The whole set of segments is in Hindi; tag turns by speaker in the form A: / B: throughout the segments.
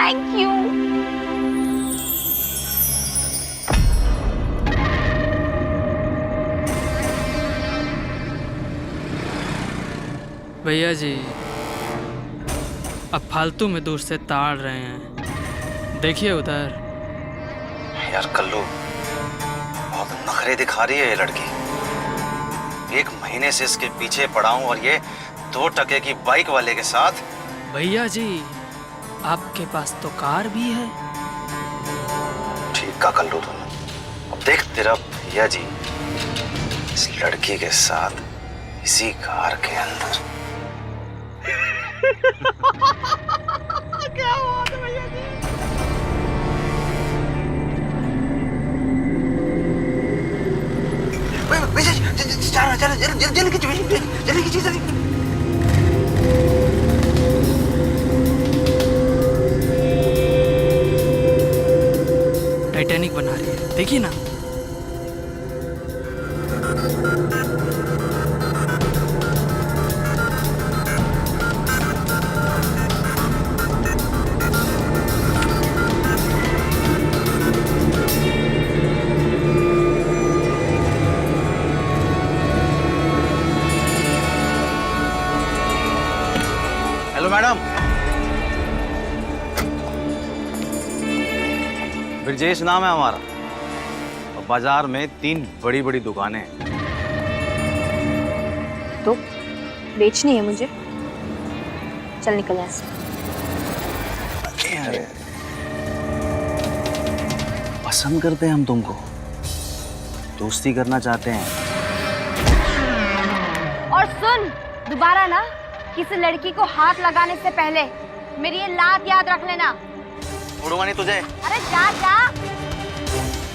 A: Thank you.
B: भैया जी अब फालतू में दूर से ताड़ रहे हैं, देखिए उधर।
C: यार कल्लू, बहुत नखरे दिखा रही है ये लड़की। 1 महीने से इसके पीछे पड़ा हूं और ये 2 टके की बाइक वाले के साथ।
B: भैया जी आपके पास तो कार भी है।
C: ठीक का कल्लू तूने। अब देख तेरा भैया जी इस लड़की के साथ इसी कार के अंदर।
A: क्या बात है भैया जी।
B: टाइटैनिक बना रही है, देखिए ना।
C: Hello madam. ब्रजेश नाम है हमारा और बाजार में 3 बड़ी बड़ी दुकानें हैं।
A: तो बेचनी है मुझे, चल निकल यहाँ से।
C: अरे पसंद करते हैं हम तुमको, दोस्ती करना चाहते हैं।
A: और सुन, दोबारा ना किसी लड़की को हाथ लगाने से पहले मेरी ये लात याद रख लेना।
C: छोड़ूंगा नहीं तुझे।
A: अरे जा जा।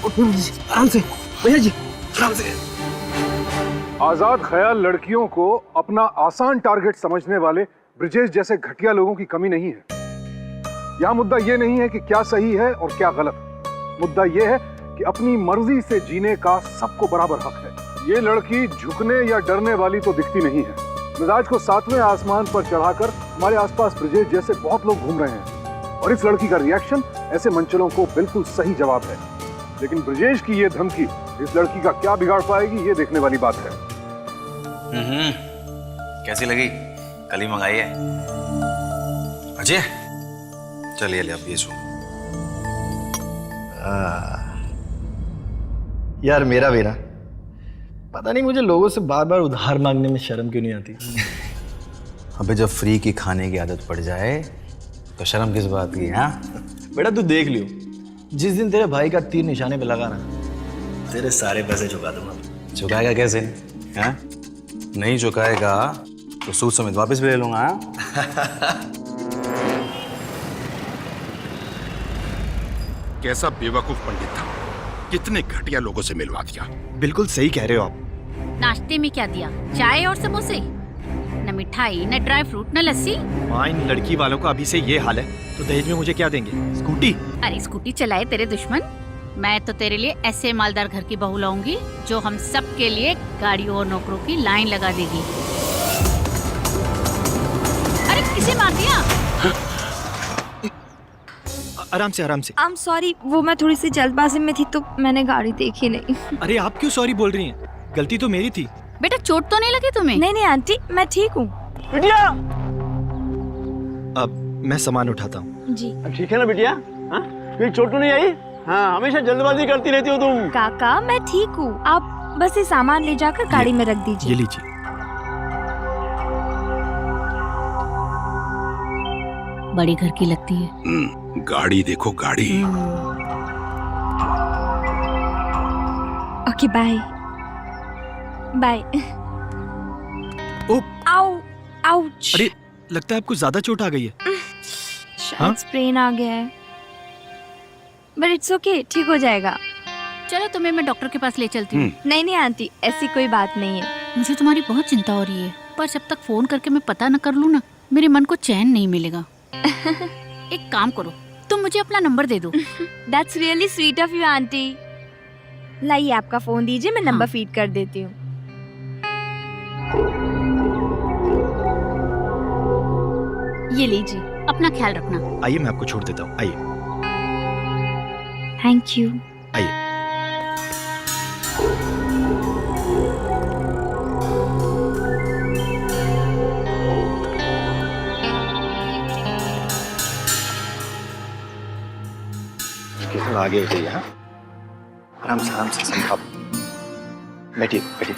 D: आराम से भैया जी, आराम से।
E: आजाद ख्याल लड़कियों को अपना आसान टारगेट समझने वाले ब्रिजेश जैसे घटिया लोगों की कमी नहीं है। यहाँ मुद्दा ये नहीं है कि क्या सही है और क्या गलत। मुद्दा ये है कि अपनी मर्जी से जीने का सबको बराबर हक है। ये लड़की झुकने या डरने वाली तो दिखती नहीं है। मिजाज को 7वें आसमान पर चढ़ाकर हमारे आसपास ब्रिजेश जैसे बहुत लोग घूम रहे हैं और इस लड़की का रिएक्शन ऐसे मंचलों को बिल्कुल सही जवाब है। लेकिन ब्रिजेश की ये धमकी इस लड़की का क्या बिगाड़ पाएगी, ये देखने वाली बात है।
C: कैसी लगी? कल ही मंगाई है। अजय चलिए ले अब ये सुन।
D: यार मेरा बेरा, पता नहीं मुझे लोगों से बार बार उधार मांगने में शर्म क्यों नहीं आती।
C: अबे जब फ्री की खाने की आदत पड़ जाए तो शर्म किस बात की? हाँ
D: बेटा तू देख लियो, जिस दिन तेरे भाई का तीर निशाने पे लगा ना, तेरे सारे पैसे चुका दूंगा।
C: चुकाएगा कैसे? हाँ नहीं चुकाएगा तो सूद समेत वापस भी ले लूंगा।
F: कैसा बेवकूफ पंडित था, कितने घटिया लोगों से मिलवा दिया।
D: बिल्कुल सही कह रहे हो आप।
G: नाश्ते में क्या दिया? चाय और समोसे, न मिठाई, न ड्राई फ्रूट, न लस्सी।
D: माँ इन लड़की वालों का अभी से ये हाल है तो दहेज में मुझे क्या देंगे? स्कूटी?
G: अरे स्कूटी चलाए तेरे दुश्मन, मैं तो तेरे लिए ऐसे मालदार घर की बहू लाऊंगी जो हम सब के लिए गाड़ियों और नौकरों की लाइन लगा देगी। अरे किसे मार दिया?
D: आराम से आराम से।
A: I'm sorry, वो मैं थोड़ी सी जल्दबाजी में थी तो मैंने गाड़ी देखी नहीं।
D: अरे आप क्यों सॉरी बोल रही हैं? गलती तो मेरी थी।
G: बेटा चोट तो नहीं लगी तुम्हें?
A: नहीं नहीं आंटी, मैं ठीक हूँ।
D: बिटिया अब मैं सामान उठाता हूँ।
A: जी
H: ठीक है ना बिटिया? हाँ कोई चोट तो नहीं आई? हाँ हमेशा जल्दबाजी करती रहती हो तुम।
A: काका मैं ठीक हूँ, आप बस ये सामान ले जाकर गाड़ी में रख दीजिए।
D: ये लीजिए।
G: बड़ी घर की लगती है।
F: गाड़ी देखो गाड़ी।
A: Okay bye bye. आओ आउच।
D: अरे लगता है आपको ज्यादा चोट आ गई है।
A: शायद स्प्रेन आ गया है, बट इट्स ओके, ठीक हो जाएगा।
G: चलो तुम्हें मैं डॉक्टर के पास ले चलती हूँ।
A: नहीं नहीं आंटी, ऐसी कोई बात नहीं है।
G: मुझे तुम्हारी बहुत चिंता हो रही है, पर जब तक फोन करके मैं पता न कर लूँ ना, मेरे मन को चैन नहीं मिलेगा। एक काम करो, तुम मुझे अपना नंबर दे दो।
A: That's really sweet of you aunty. लाइए आपका फोन दीजिए, मैं नंबर फीड कर देती हूँ। ये लीजिए।
G: अपना ख्याल रखना।
D: आइए मैं आपको छोड़ देता हूँ, आइए
A: थैंक यू।
D: आइए। किधर आगे उठिए, हाँ आराम से संभाल। बैठिए बैठिए,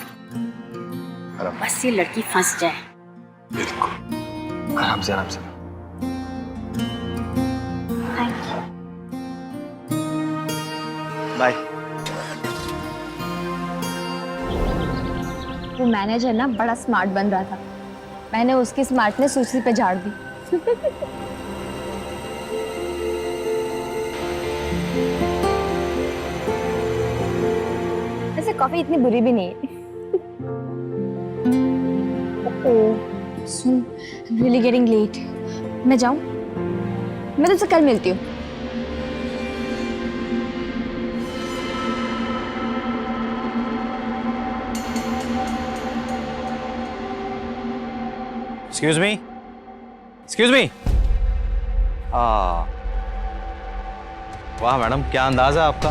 D: आराम
G: बस ये लड़की फंस जाए।
D: बिल्कुल आराम से आराम से।
A: Thank you.
D: बाय।
A: वो मैनेजर ना बड़ा स्मार्ट बन रहा था, मैंने उसकी स्मार्टनेस उसी पे झाड़ दी। वैसे कॉफी इतनी बुरी भी नहीं है। ओह सुन, रियली गेटिंग लेट। मैं जाऊं? मैं तुझसे कल मिलती हूँ।
C: Excuse me, excuse me. वाह मैडम, क्या अंदाज़ है आपका।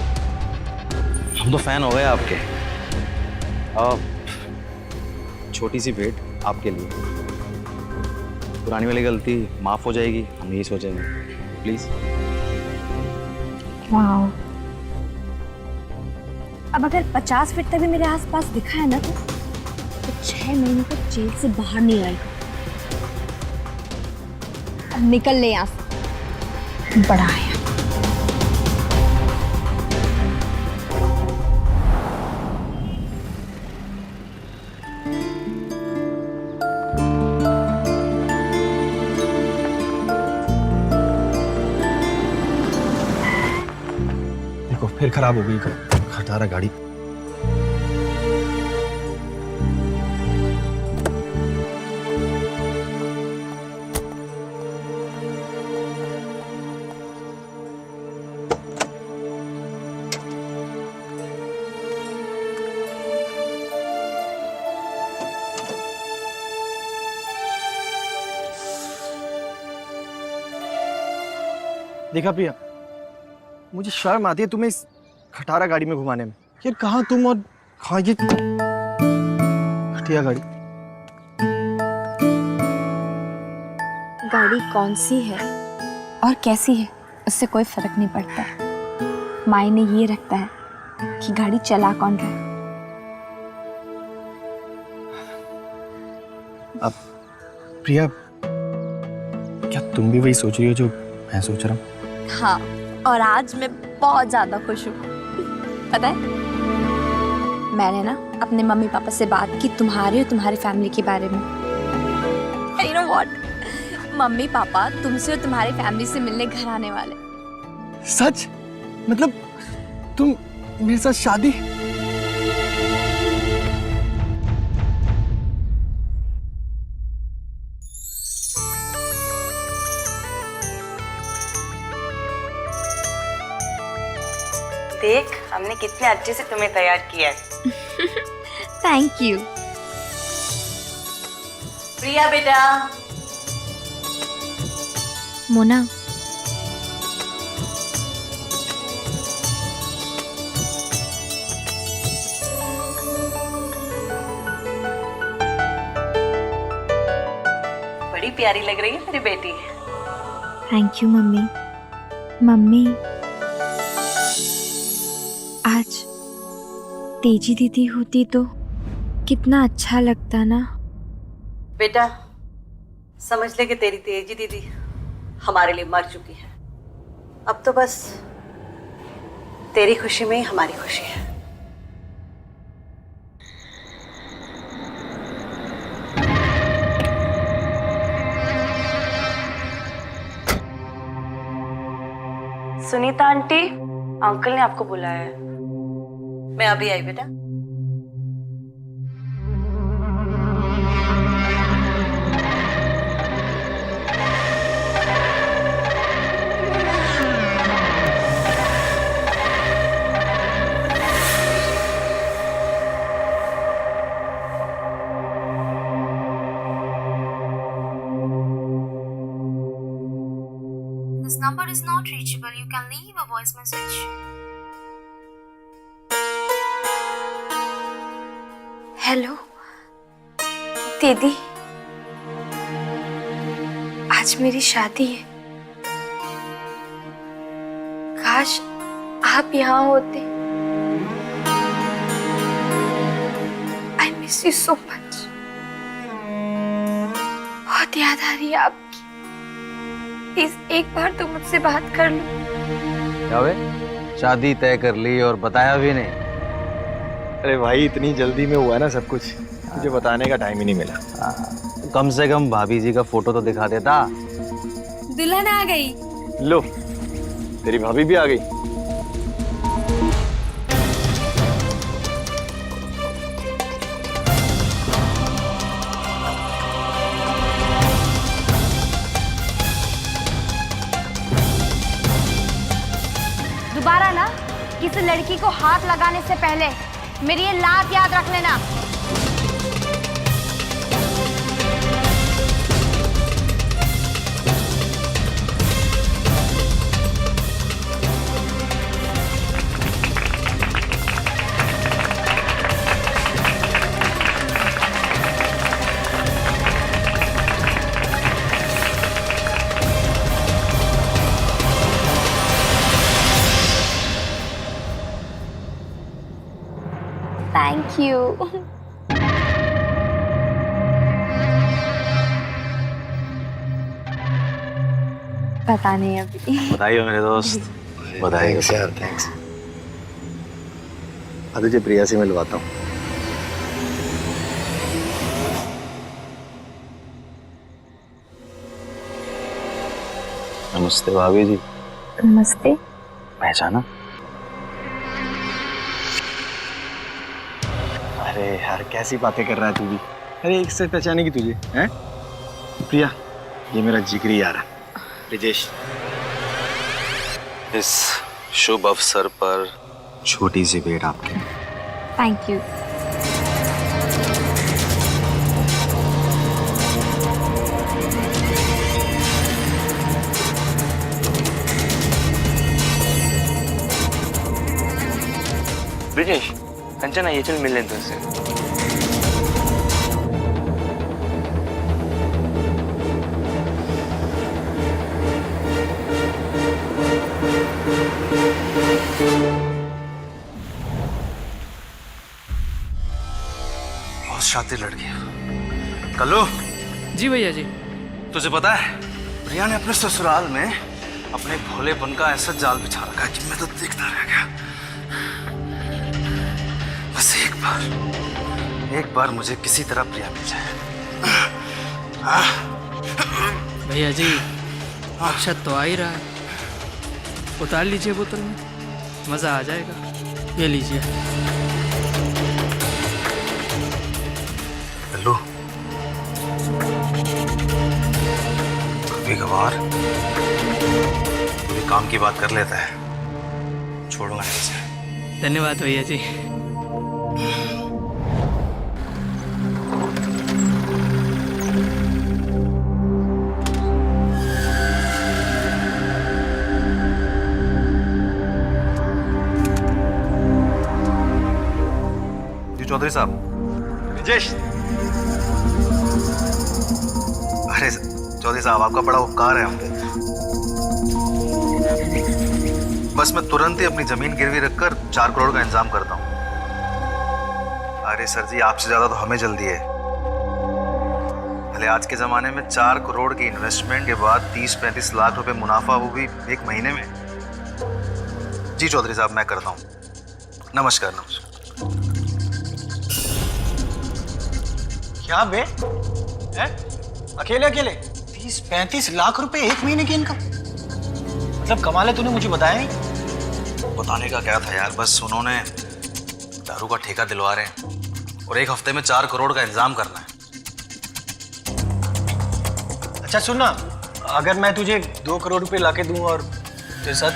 C: हम तो फैन हो गए आपके। छोटी सी भेंट आपके लिए। पुरानी वाली गलती माफ हो जाएगी, हम यही सोचेंगे। प्लीज।
A: वाओ। अब अगर 50 फीट तक भी मेरे आसपास दिखा है ना तो 6 महीने तक जेल से बाहर नहीं आएगा। अब निकल ले यहाँ से, बड़ा आया।
D: देखो फिर खराब हो गई खटारा गाड़ी। देखा प्रिया, मुझे शर्म आती है तुम्हें इस खटारा गाड़ी में घुमाने में। यार कहाँ तुम और कहाँ ये घटिया गाड़ी।
A: गाड़ी कौन सी है और कैसी है उससे कोई फर्क नहीं पड़ता। मायने ये रखता है कि गाड़ी चला कौन रहा है।
D: अब प्रिया, क्या तुम भी वही सोच रही हो जो मैं सोच रहा हूँ?
A: हाँ, और आज मैं बहुत ज्यादा खुश हूँ। पता है, मैंने ना अपने मम्मी पापा से बात की तुम्हारे और तुम्हारी फैमिली के बारे में। You know what? Mummy papa तुमसे और तुम्हारी फैमिली से मिलने घर आने वाले।
D: सच? मतलब तुम मेरे साथ शादी?
I: देख, हमने कितने अच्छे से तुम्हें तैयार किया है।
A: Thank you.
I: प्रिया बेटा।
A: मोना,
I: बड़ी प्यारी लग रही है मेरी बेटी।
A: Thank you mummy. मम्मी, आज तेजी दीदी होती तो कितना अच्छा लगता ना।
I: बेटा, समझ ले कि तेरी तेजी दीदी हमारे लिए मर चुकी है। अब तो बस तेरी खुशी में ही हमारी खुशी है। सुनीता आंटी, अंकल ने आपको बुलाया है। मैं अभी आई बेटा।
A: This number is not reachable. You can leave a voice message. Hello दीदी, आज मेरी शादी है। काश आप यहाँ होते। I miss you so much. बहुत याद आ रही है आपकी। प्लीज एक बार तो मुझसे बात कर लो।
C: क्या वे? शादी तय कर ली और बताया भी नहीं?
D: अरे भाई, इतनी जल्दी में हुआ ना सब कुछ, मुझे बताने का टाइम ही नहीं मिला।
C: कम से कम भाभी जी का फोटो तो दिखा देता।
A: दुल्हन आ गई।
D: लो, तेरी भाभी भी आ गई।
A: दोबारा ना किसी लड़की को हाथ लगाने से पहले मेरी ये लात याद रख लेना। Thank you. पता नहीं अभी।
C: बताइए मेरे दोस्त, बताइए।
D: यार थैंक्स। अब तुझे प्रिया से मिलवाता हूँ।
C: नमस्ते भाभी जी।
A: नमस्ते।
C: पहचाना?
D: अरे यार, कैसी बातें कर रहा है तू भी। अरे एक से पहचाने की तुझे हैं? प्रिया, ये मेरा जिगरी यार है ब्रिजेश।
C: इस शुभ अवसर पर छोटी सी भेंट आपके।
A: Thank you.
J: ब्रिजेश, कंचना ये चल मिल लें तुझसे।
C: बहुत शातिर लड़की है। कल्लू,
B: जी भैया जी।
C: तुझे पता है प्रिया ने अपने ससुराल में अपने भोलेपन का ऐसा जाल बिछा रखा है कि मैं तो देखता रह गया। बस एक बार मुझे किसी तरह प्रिया मिल जाए।
B: भैया जी, अक्षत तो आ ही रहा है। उतार लीजिए बोतल में, मज़ा आ जाएगा। ये लीजिए।
C: कल्लू, कभी कभार पूरे काम की बात कर लेता है। छोड़ूंगा नहीं इसे।
B: धन्यवाद भैया जी।
C: चौधरी साहब।
D: ब्रिजेश।
C: अरे चौधरी साहब, आपका बड़ा उपकार है हम पे। बस मैं तुरंत ही अपनी जमीन गिरवी रखकर 4 करोड़ का इंतजाम करता हूँ। अरे सर जी, आपसे ज्यादा तो हमें जल्दी है। भले आज के जमाने में 4 करोड़ की इन्वेस्टमेंट के बाद 30-35 लाख रुपए मुनाफा, वो भी एक महीने में। जी चौधरी साहब, मैं करता हूँ। नमस्कार। नमस्कार।
D: क्या बे? हैं? अकेले अकेले 30-35 लाख रुपए एक महीने की इनकम? मतलब कमाल है, तूने मुझे बताया नहीं।
C: बताने का क्या था यार, बस उन्होंने दारू का ठेका दिलवा रहे हैं और 1 हफ्ते में 4 करोड़ का इंतजाम करना है।
D: अच्छा सुनना, अगर मैं तुझे 2 करोड़ रुपए लाके दूं और तेरे साथ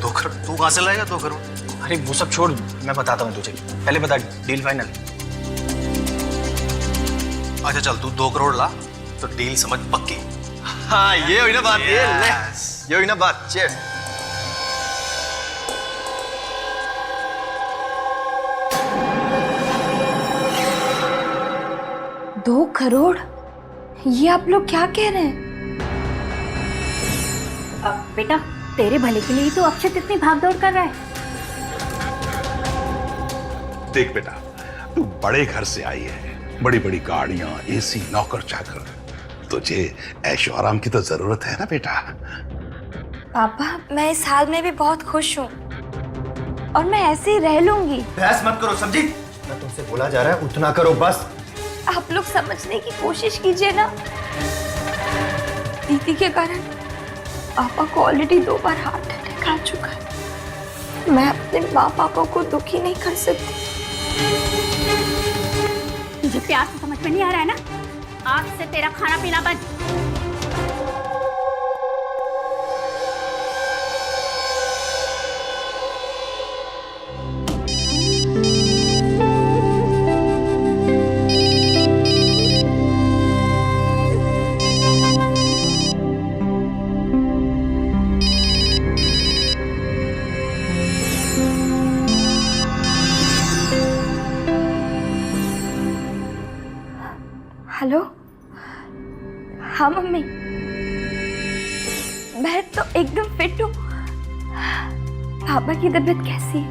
C: 2 करोड़? तू कहाँ से लाएगा 2 करोड़?
D: अरे वो सब छोड़, मैं बताता हूँ तुझे। पहले बता, डील फाइनल?
C: अच्छा चल, तू 2 करोड़ ला तो डील समझ पक्की।
D: हाँ ये हुई ना बात, ये हुई ना बात। चीयर्स।
A: दो करोड़? ये आप लोग क्या कह रहे हैं?
G: बेटा तेरे भले के लिए ही तो अक्षत इतनी भागदौड़ कर रहा है।
F: देख बेटा, तू बड़े घर से आई है, बड़ी बड़ी गाड़ियां, एसी, नौकर चाकर, तुझे ऐशो आराम की तो जरूरत है ना बेटा।
A: पापा मैं इस हाल में भी बहुत खुश हूँ और मैं ऐसे ही रह लूंगी।
D: बहस मत करो, समझी? मैं तुमसे बोला जा रहा है उतना करो बस।
A: आप लोग समझने की कोशिश कीजिए ना। दीदी के कारण पापा को ऑलरेडी 2 बार हार्ट अटैक आ चुका है। मैं अपने माँ पापा को दुखी नहीं कर सकती।
G: तुझे प्यार से समझ में नहीं आ रहा है ना? आज से तेरा खाना पीना बंद।
A: हेलो, हाँ मम्मी, मैं तो एकदम फिट हूँ। पापा की तबीयत कैसी है?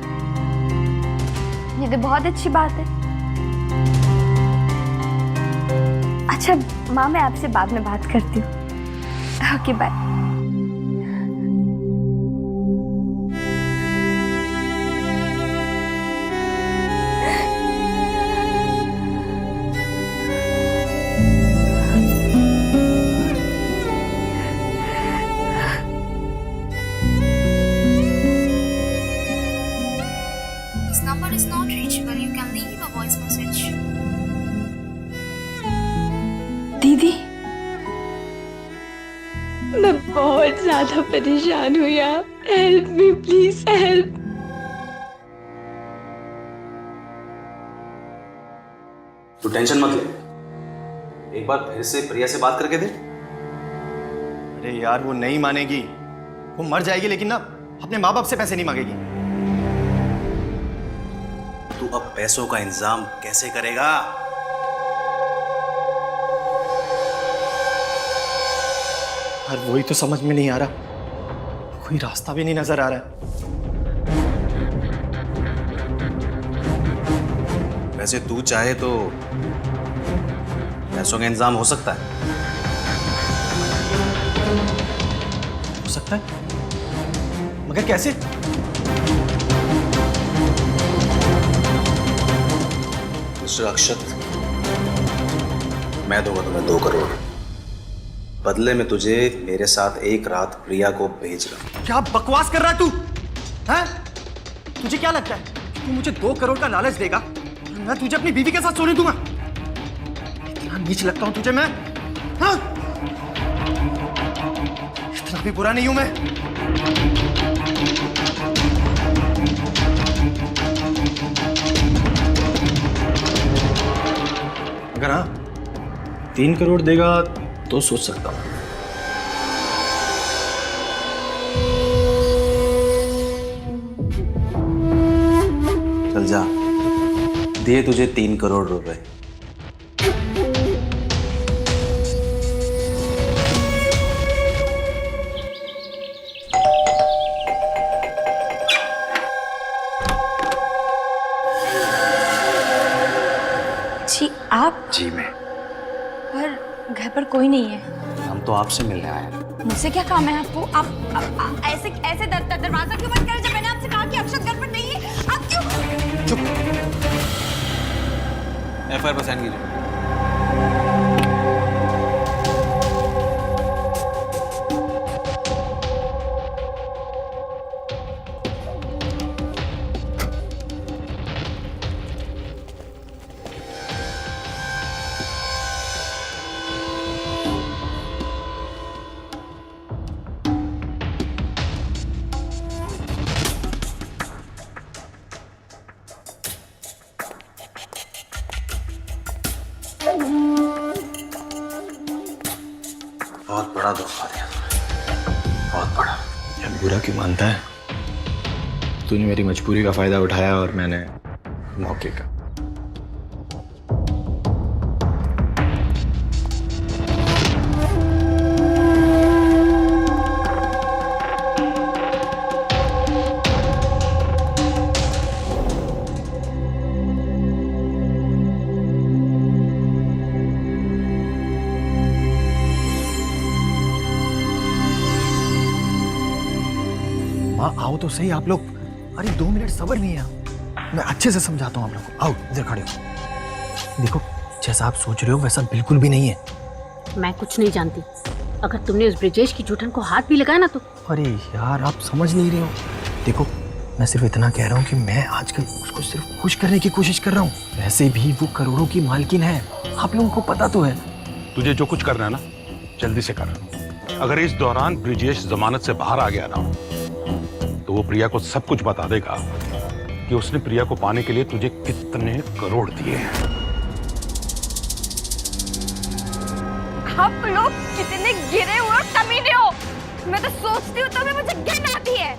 A: ये तो बहुत अच्छी बात है। अच्छा माँ, मैं आपसे बाद में बात करती हूँ। Okay bye. दीदी, मैं बहुत ज्यादा परेशान हूँ यार। Help me please, help.
C: तू टेंशन मत ले, एक बार फिर से प्रिया से बात करके दे।
D: अरे यार वो नहीं मानेगी, वो मर जाएगी लेकिन ना अपने माँ बाप से पैसे नहीं मांगेगी।
C: तू अब पैसों का इंतजाम कैसे करेगा?
D: और वही तो समझ में नहीं आ रहा, कोई रास्ता भी नहीं नजर आ रहा है।
C: वैसे तू चाहे तो पैसों का इंतजाम हो सकता है।
D: हो सकता है, मगर कैसे?
C: मिस्टर अक्षत, मैं दूंगा तुम्हें 2 करोड़। बदले में तुझे मेरे साथ एक रात प्रिया को भेज रहा।
D: क्या बकवास कर रहा है तू? हैं? तुझे क्या लगता है तू मुझे 2 करोड़ का लालच देगा और मैं तुझे अपनी बीवी के साथ सोने दूंगा? इतना नीच लगता हूं तुझे मैं? हाँ? इतना भी बुरा नहीं हूं मैं। अगर हाँ 3 करोड़ देगा तो सोच सकता हूं।
C: चल जा, दिए तुझे 3 करोड़ रुपए।
A: जी आप?
C: जी मैं।
A: पर घर पर कोई नहीं है।
C: हम तो आपसे मिलने आए हैं।
A: मुझसे क्या काम है आपको? आप ऐसे ऐसे दरवाजा क्यों बंद करे जब मैंने आपसे कहा कि अक्षत घर पर नहीं है? आप क्यों?
D: चुप।
C: FIR पर साइन कीजिए।
D: दिया बहुत बड़ा। यार बुरा क्यों मानता है? तूने मेरी मजबूरी का फायदा उठाया और मैंने मौके का। माँ आओ तो सही आप लोग। अरे 2 मिनट सब्र नहीं है, मैं अच्छे से समझाता हूँ आप लोग को। आओ इधर खड़े हो। देखो जैसा आप सोच रहे हो वैसा बिल्कुल भी नहीं है।
G: मैं कुछ नहीं जानती। अगर तुमने उस ब्रिजेश की जूठन को हाथ भी लगाया ना तो।
D: अरे यार आप समझ नहीं रहे हो। देखो मैं सिर्फ इतना कह रहा हूँ कि मैं आजकल उसको सिर्फ खुश करने की कोशिश कर रहा हूँ। वैसे भी वो करोड़ों की मालकिन है, आप लोगों को पता तो है।
F: तुझे जो कुछ करना है ना जल्दी से कर। अगर इस दौरान ब्रिजेश जमानत से बाहर आ गया ना तो वो प्रिया को सब कुछ बता देगा कि उसने प्रिया को पाने के लिए तुझे कितने करोड़ दिए हैं।
A: आप लोग कितने गिरे हुए और कमीने हो। मैं तो सोचती हूँ तुम्हें मुझे घिन आती है।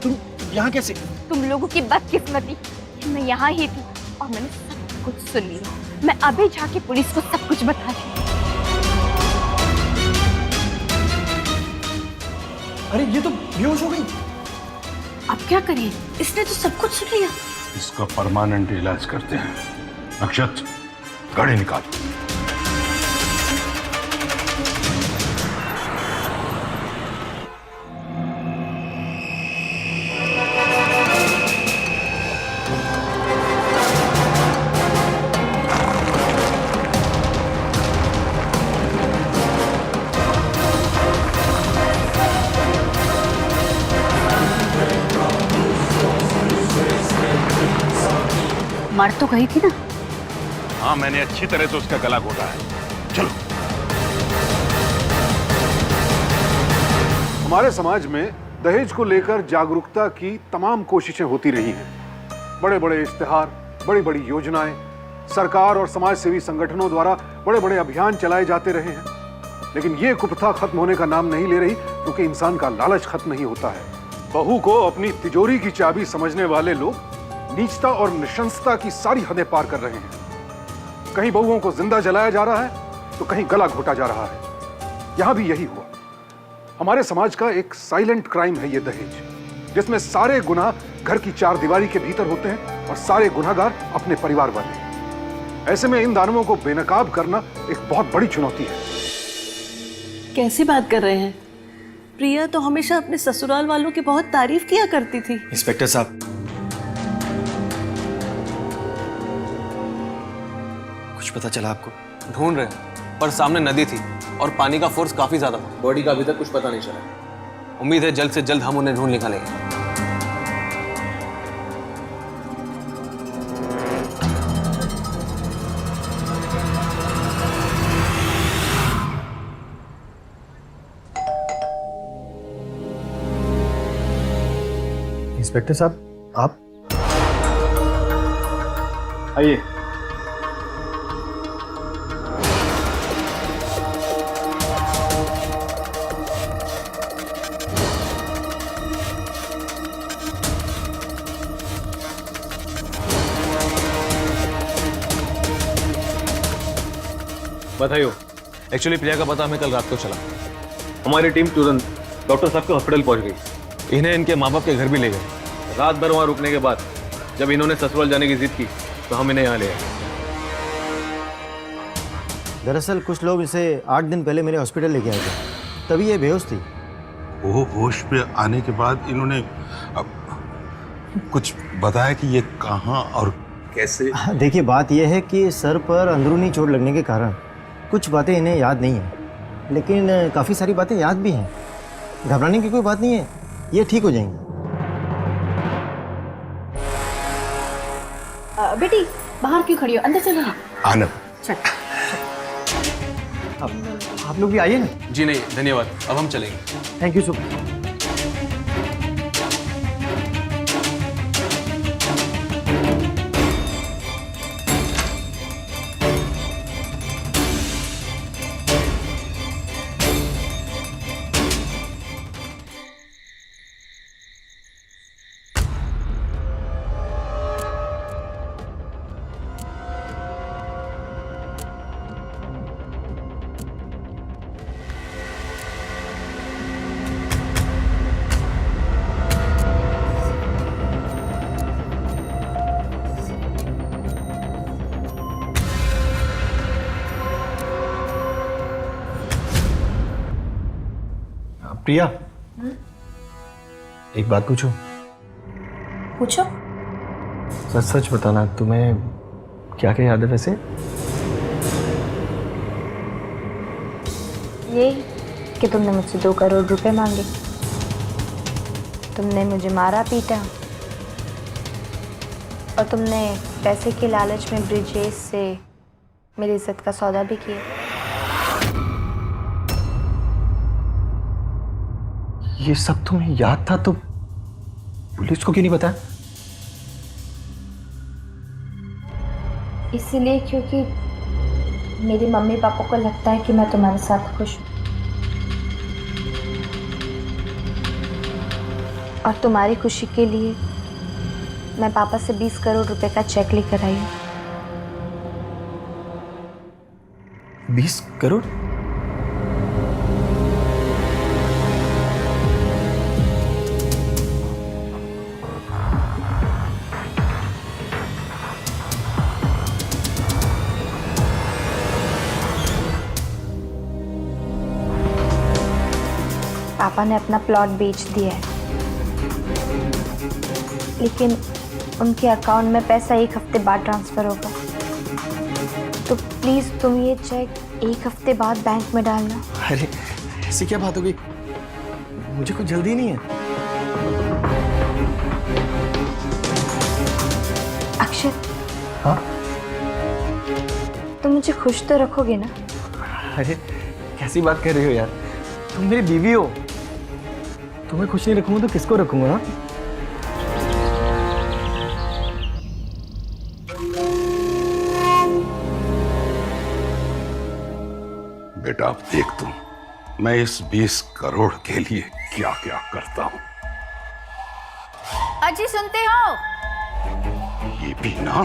D: तुम यहाँ कैसे?
A: तुम लोगों की बदकिस्मती कि मैं यहाँ ही थी और मैंने सब कुछ सुन लिया। मैं अभी जाके पुलिस को सब कुछ बता दूँ।
D: अरे ये तो बेहोश हो गई।
G: अब क्या करें? इसने तो सब कुछ सुन लिया।
F: इसका परमानेंट इलाज करते हैं। अक्षत गाड़ी निकाल।
G: मर तो गई थी ना।
F: हाँ मैंने अच्छी तरह से उसका गला घोटा है। चलो।
E: हमारे समाज में दहेज को लेकर जागरूकता की तमाम कोशिशें होती रही हैं। बड़े बड़े इश्तिहार, बड़ी बड़ी योजनाएं, सरकार और समाज सेवी संगठनों द्वारा बड़े बड़े अभियान चलाए जाते रहे हैं। लेकिन ये कुप्रथा खत्म होने का नाम नहीं ले रही क्योंकि इंसान का लालच खत्म नहीं होता है। बहू को अपनी तिजोरी की चाबी समझने वाले लोग नीचता और निशंसता की सारी हदें पार कर रहे हैं। कहीं बहुओं को जिंदा जलाया जा रहा है तो कहीं गला घोटा जा रहा है। यहां भी यही हुआ। हमारे समाज का एक साइलेंट क्राइम है ये दहेज, जिसमें सारे गुनाह घर की चार दीवारी के भीतर होते हैं और सारे गुनहगार अपने परिवार वाले। ऐसे में इन दानवों को बेनकाब करना एक बहुत बड़ी चुनौती है।
I: कैसी बात कर रहे हैं? प्रिया तो हमेशा अपने ससुराल वालों की बहुत तारीफ किया करती थी।
D: इंस्पेक्टर साहब कुछ पता चला आपको?
K: ढूंढ रहे हैं पर सामने नदी थी और पानी का फोर्स काफी ज्यादा था। बॉडी का अभी तक कुछ पता नहीं चला। उम्मीद है जल्द से जल्द हम उन्हें ढूंढ निकालेंगे।
D: इंस्पेक्टर साहब आप आइए।
K: बताइयो। एक्चुअली प्रिया का पता हमें कल रात को चला। हमारी टीम तुरंत डॉक्टर साहब के हॉस्पिटल पहुंच गई। इन्हें इनके माँ बाप के घर भी ले गए। रात भर वहाँ रुकने के बाद जब इन्होंने ससुराल जाने की जिद की तो हम इन्हें यहाँ ले आए।
L: दरअसल कुछ लोग इसे 8 दिन पहले मेरे हॉस्पिटल लेके आए थे, तभी ये बेहोश थी।
F: वो होश पे आने के बाद इन्होंने कुछ बताया कि ये कहाँ और कैसे?
L: देखिए बात यह है कि सर पर अंदरूनी चोट लगने के कारण कुछ बातें इन्हें याद नहीं है, लेकिन काफ़ी सारी बातें याद भी हैं। घबराने की कोई बात नहीं है, ये ठीक हो जाएंगी।
G: बेटी बाहर क्यों खड़ी हो? अंदर चलो ना।
F: आनंद
G: चल।
L: आप लोग भी आइए ना।
K: जी नहीं धन्यवाद, अब हम चलेंगे।
L: Thank you so much. Priya, एक बात पूछूं?
A: पूछो।
L: सच सच बताना, तुम्हें क्या क्या याद है वैसे?
A: ये कि तुमने मुझसे 2 करोड़ रुपए मांगे, तुमने मुझे मारा पीटा, और तुमने पैसे के लालच में ब्रिजेश से मेरी इज्जत का सौदा भी किया।
L: ये सब तुम्हें याद था तो पुलिस को क्यों नहीं बताया?
A: इसीलिए क्योंकि मेरे मम्मी पापा को लगता है कि मैं तुम्हारे साथ खुश हूँ, और तुम्हारी खुशी के लिए मैं पापा से 20 करोड़ रुपए का चेक लेकर आई हूँ।
L: 20 करोड़?
A: पापा ने अपना प्लॉट बेच दिया है, लेकिन उनके अकाउंट में पैसा 1 हफ्ते बाद ट्रांसफर होगा। तो प्लीज तुम ये चेक 1 हफ्ते बाद बैंक में डालना।
L: अरे ऐसी क्या बात हो गई? मुझे कुछ जल्दी नहीं है।
A: अक्षत,
L: हाँ?
A: तुम मुझे खुश तो रखोगे ना?
L: अरे कैसी बात कर रही हो यार, तुम मेरी बीवी हो। तुम्हें खुश नहीं रखूंगा तो किसको रखूंगा? हाँ?
F: बेटा अब देख तुम, मैं इस 20 करोड़ के लिए क्या क्या करता हूं।
G: अजी सुनते हो?
F: ये भी ना,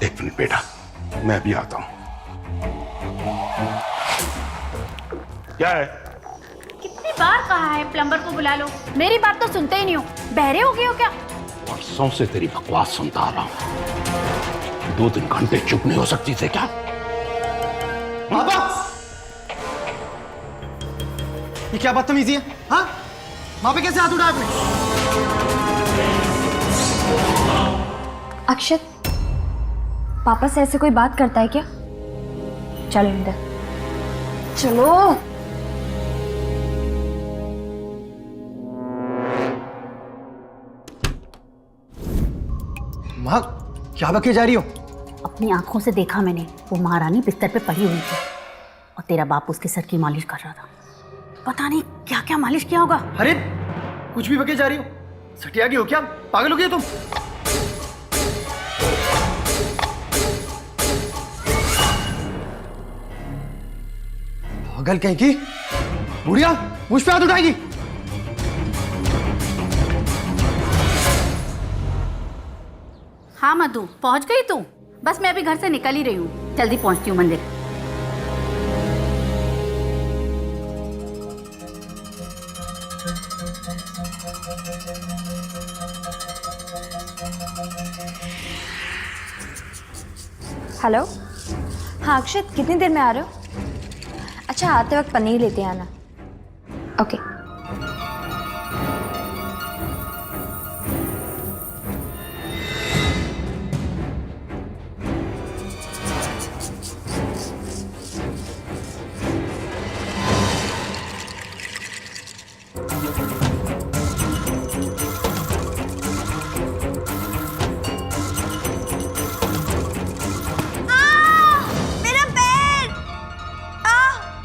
F: 1 मिनट बेटा, मैं अभी आता हूं। क्या है?
G: कितनी बार कहा है प्लम्बर को बुला लो, मेरी बात तो सुनते ही नहीं हो। बहरे हो गए हो क्या?
F: परसों से तेरी बकवास सुनता आ रहा हूं। 2-3 घंटे चुप नहीं हो सकती थे क्या?
L: पापा, ये क्या बदतमीजी है? हाँ, वहां पे कैसे हाथ उठाया आपने?
A: अक्षत, पापा से ऐसे कोई बात करता है क्या? चलो अंदर चलो।
L: माँ, क्या बके जा रही हो?
G: अपनी आंखों से देखा मैंने, वो महारानी बिस्तर पे पड़ी हुई थी और तेरा बाप उसके सर की मालिश कर रहा था। पता नहीं क्या क्या मालिश किया होगा।
L: अरे कुछ भी बके जा रही हो, सटिया की हो क्या? पागल हो गए तुम? पागल कहीं की बुढ़िया मुझ पे हाथ उठाएगी?
G: हाँ मधु, पहुंच गई तू? बस मैं अभी घर से निकल ही रही हूँ, जल्दी पहुंचती हूँ मंदिर।
A: हेलो, हाँ अक्षत, कितनी देर में आ रहे हो? अच्छा, आते वक्त पनीर लेते आना। ओके।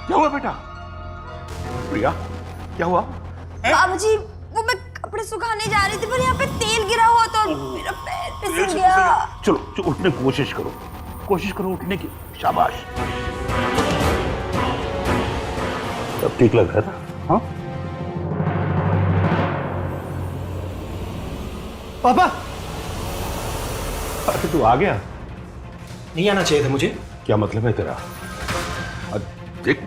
F: क्या हुआ बेटा? प्रिया, क्या हुआ?
A: बाबूजी, वो मैं कपड़े सुखाने जा रही थी पर यहाँ पे तेल गिरा हुआ तो मेरा पैर फिसल गया।
F: चलो उठने की कोशिश करो उठने की। शाबाश। सब ठीक लग रहा था? हाँ?
L: पापा,
F: अरे तू आ गया?
L: नहीं आना चाहिए था मुझे।
F: क्या मतलब है तेरा? देख,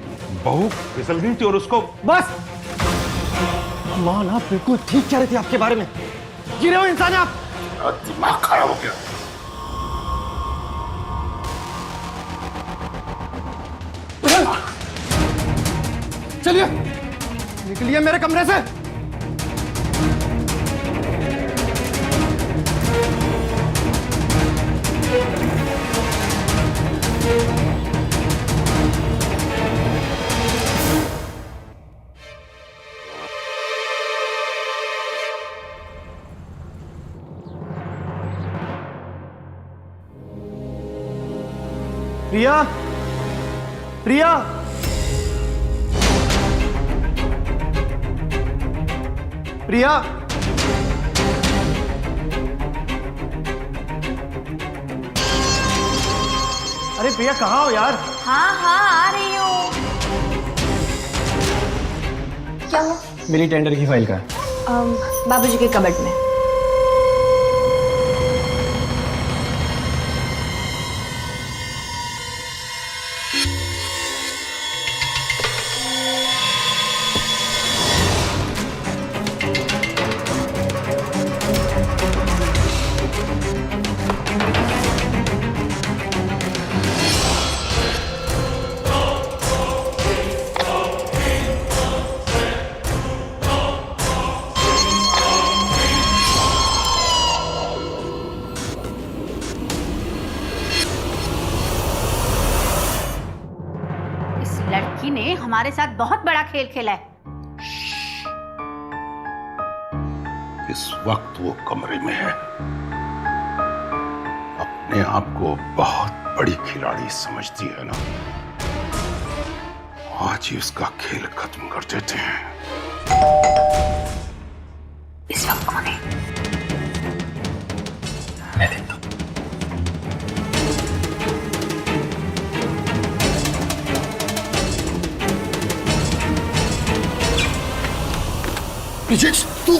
F: बहू फिसल गई थी और उसको
L: बस। माँ ना बिल्कुल ठीक कह रही थी आपके बारे में। गिरे हो इंसान आप।
F: दिमाग खराब हो गया।
L: चलिए निकलिए मेरे कमरे से। प्रिया, प्रिया, प्रिया, अरे प्रिया कहाँ हो यार?
A: हाँ हाँ आ रही हूँ। क्या हुआ?
L: मेरी टेंडर की फाइल का है।
A: बाबूजी के कबर्ड में।
G: लड़की ने हमारे साथ बहुत बड़ा खेल खेला है।
F: इस वक्त वो कमरे में है, अपने आप को बहुत बड़ी खिलाड़ी समझती है ना। आज ही उसका खेल खत्म कर देते हैं।
G: इस वक्त कौन है?
L: मैं देखता हूं।
K: तू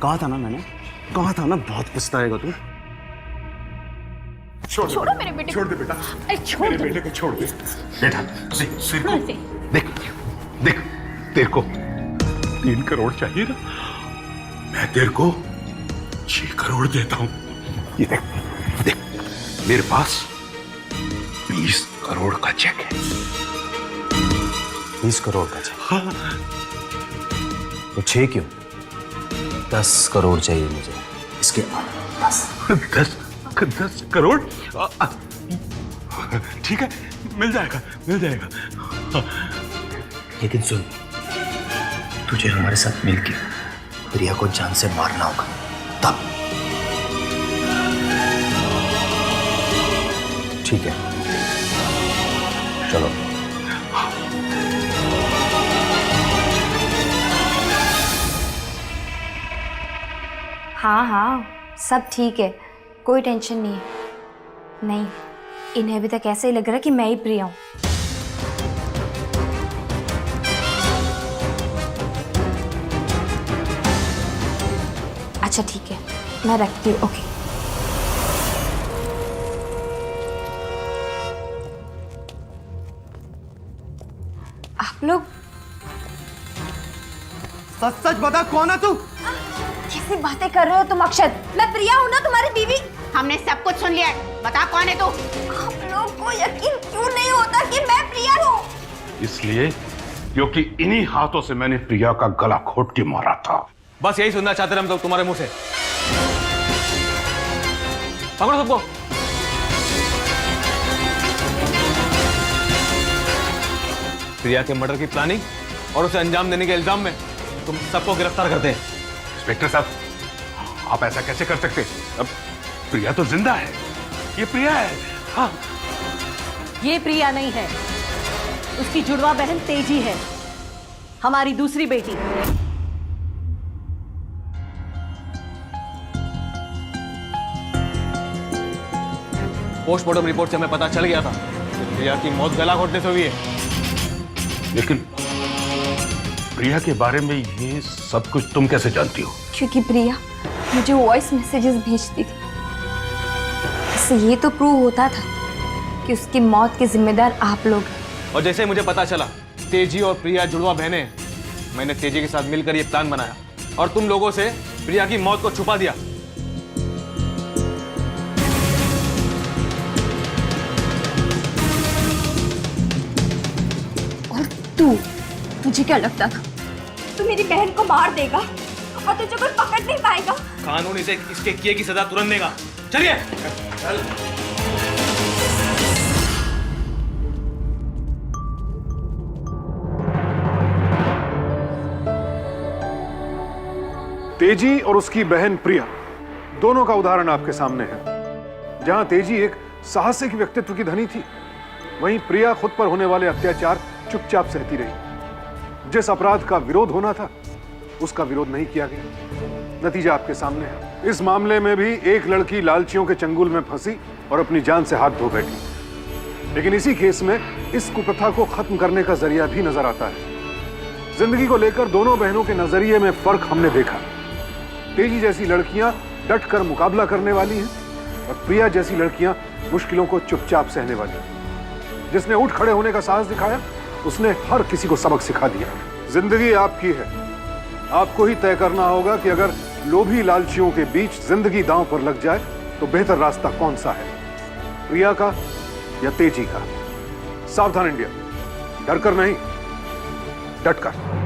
K: कहा था ना, मैंने कहा था ना, बहुत पछताएगा तू।
G: छोड़ो मेरे बेटे।
F: छोड़ दे बेटा,
G: अरे छोड़
F: मेरे
G: दो।
F: बेटे को छोड़ दे बेटा। देख देख, तेरे को 3 करोड़ चाहिए ना, मैं तेरे को 6 करोड़ देता हूं। ये देख देख, मेरे पास 20 करोड़ का चेक है।
L: 20 करोड़ का चाहिए?
F: हाँ।
L: तो 6 क्यों? 10 करोड़ चाहिए मुझे। इसके
F: 10 करोड़? ठीक है, मिल जाएगा मिल जाएगा।
L: लेकिन सुन, तुझे हमारे साथ मिलके प्रिया को जान से मारना होगा, तब। ठीक है, चलो।
A: हाँ हाँ सब ठीक है, कोई टेंशन नहीं है। नहीं, इन्हें अभी तक ऐसा ही लग रहा है कि मैं ही प्रिया हूँ। अच्छा ठीक है, मैं रखती हूँ। ओके। आप लोग
L: सच सच बता, कौन है तू?
A: कैसी बातें कर रहे हो तुम अक्षत? मैं प्रिया हूँ ना, तुम्हारी बीवी।
G: हमने सब कुछ सुन लिया है, बता कौन है तू?
A: आप लोग को यकीन क्यों नहीं होता कि मैं प्रिया हूँ?
F: इसलिए क्योंकि इन्हीं हाथों से मैंने प्रिया का गला घोट के मारा था।
K: बस यही सुनना चाहते थे हम तो तुम्हारे मुंह से। पकड़ो सबको। प्रिया के मर्डर की प्लानिंग और उसे अंजाम देने के इल्जाम में तुम सबको गिरफ्तार करते हैं।
F: इंस्पेक्टर साहब, आप ऐसा कैसे कर सकते? अब प्रिया तो जिंदा है, ये प्रिया है। हाँ।
I: ये प्रिया नहीं है, उसकी जुड़वा बहन तेजी है, हमारी दूसरी बेटी।
K: पोस्टमार्टम रिपोर्ट से हमें पता चल गया था कि प्रिया की मौत गला घोटने से हुई है।
F: लेकिन प्रिया के बारे में ये सब कुछ तुम कैसे जानती हो?
A: क्योंकि प्रिया मुझे वॉइस मैसेजेस भेजती थी। इससे ये तो प्रूव होता था कि उसकी मौत के जिम्मेदार आप लोग हैं।
K: और जैसे मुझे पता चला तेजी और प्रिया जुड़वा बहनें हैं, मैंने तेजी के साथ मिलकर ये प्लान बनाया और तुम लोगों से प्रिया की मौत को छुपा दिया।
A: और तुझे क्या लगता था तू मेरी बहन को मार देगा और तुझे कोई पकड़ नहीं पाएगा।
K: कानून इसे इसके किए की सजा तुरंत देगा। चलिए चल।
E: तेजी और उसकी बहन प्रिया दोनों का उदाहरण आपके सामने है। जहां तेजी एक साहसिक व्यक्तित्व की धनी थी, वहीं प्रिया खुद पर होने वाले अत्याचार चुपचाप सहती रही। जिस अपराध का विरोध होना था उसका विरोध नहीं किया गया। नतीजा आपके सामने है। इस मामले में भी एक लड़की लालचियों के चंगुल में फंसी और अपनी जान से हाथ धो बैठी। लेकिन इसी केस में इस कुप्रथा को खत्म करने का जरिया भी नजर आता है। जिंदगी को लेकर दोनों बहनों के नजरिए में फर्क हमने देखा। तेजी जैसी लड़कियां डट कर मुकाबला करने वाली हैं और प्रिया जैसी लड़कियां मुश्किलों को चुपचाप सहने वाली हैं। जिसने उठ खड़े होने का साहस दिखाया उसने हर किसी को सबक सिखा दिया। जिंदगी आपकी है, आपको ही तय करना होगा कि अगर लोभी लालचियों के बीच जिंदगी दांव पर लग जाए तो बेहतर रास्ता कौन सा है, प्रिया का या तेजी का। सावधान इंडिया, डर कर नहीं, डट कर।